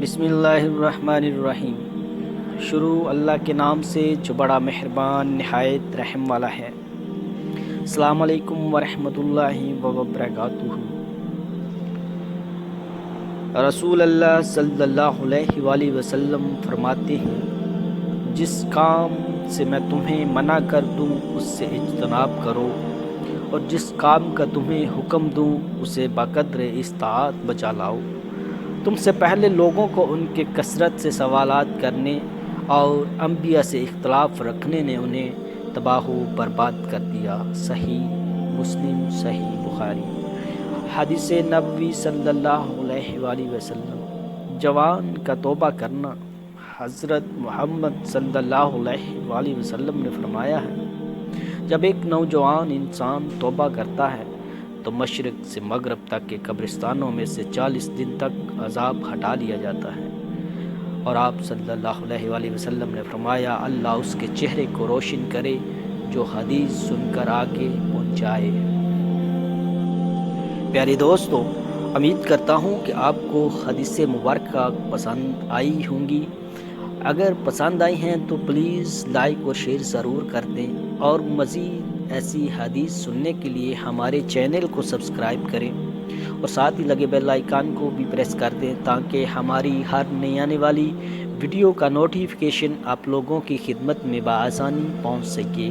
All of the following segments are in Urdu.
بسم اللہ الرحمن الرحیم۔ شروع اللہ کے نام سے جو بڑا مہربان نہایت رحم والا ہے۔ السلام علیکم ورحمۃ اللہ وبرکاتہ۔ رسول اللہ صلی اللہ علیہ وآلہ وسلم فرماتے ہیں، جس کام سے میں تمہیں منع کر دوں اس سے اجتناب کرو، اور جس کام کا تمہیں حکم دوں اسے بقدر استطاعت بجا لاؤ۔ تم سے پہلے لوگوں کو ان کے کثرت سے سوالات کرنے اور انبیاء سے اختلاف رکھنے نے انہیں تباہ و برباد کر دیا۔ صحیح مسلم، صحیح بخاری۔ حدیث نبوی صلی اللہ علیہ وآلہ وسلم۔ جوان کا توبہ کرنا۔ حضرت محمد صلی اللہ علیہ وآلہ وسلم نے فرمایا ہے، جب ایک نوجوان انسان توبہ کرتا ہے تو مشرق سے مغرب تک کے قبرستانوں میں سے 40 دن تک عذاب ہٹا لیا جاتا ہے۔ اور آپ صلی اللہ علیہ وآلہ وسلم نے فرمایا، اللہ اس کے چہرے کو روشن کرے جو حدیث سن کر آگے پہنچائے۔ پیارے دوستو، امید کرتا ہوں کہ آپ کو حدیث مبارکہ پسند آئی ہوں گی۔ اگر پسند آئی ہیں تو پلیز لائک اور شیئر ضرور کر دیں، اور مزید ایسی حدیث سننے کے لیے ہمارے چینل کو سبسکرائب کریں، اور ساتھ ہی لگے بیل آئیکن کو بھی پریس کر دیں تاکہ ہماری ہر نئی آنے والی ویڈیو کا نوٹیفیکیشن آپ لوگوں کی خدمت میں بآسانی پہنچ سکے۔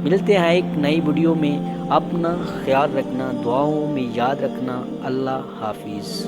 ملتے ہیں ایک نئی ویڈیو میں۔ اپنا خیال رکھنا، دعاؤں میں یاد رکھنا۔ اللہ حافظ۔